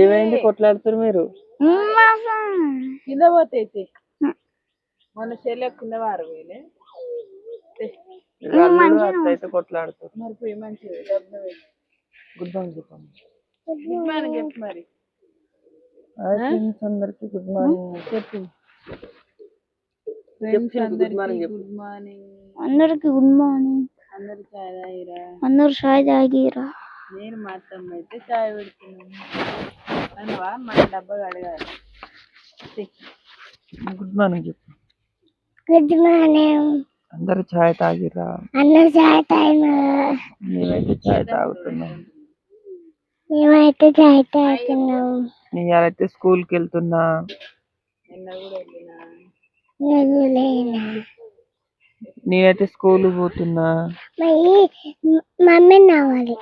ఏమైంది కొట్లాడుతారు మీరు? కింద పోతే మన చెల్లె కింద వారు అయితే కొట్లాడుతారు. మరి పోయి మంచిది గుడ్ మార్నింగ్ చెప్పండి. గుడ్ మార్నింగ్ చెప్పు మరి. అందరికి గుడ్ మార్నింగ్ చెప్పు. Good morning. గుడ్ మార్నింగ్ అందరికి గుడ్ మార్నింగ్. అందరు చాయ్ తాగిరా? అందరు చాయ్ తాగిరా? నేను మా అత్తమ్మ అయితే చాయ్ పెడుతున్నాను. అనవా మన డబ్బా అడగాలి. గుడ్ మార్నింగ్ చెప్పు. Good morning. అందరు చాయ్ తాగిరా? అందరు చాయ్ తాగిరా? మేమైతే చాయ్ తాగుతున్నాం. నేనైతే స్కూల్కి వెళ్తున్నా. నిన్న కూడా వెళ్ళినా. నేనైతే స్కూల్ పోతున్నా. మమ్మీ రావాలి.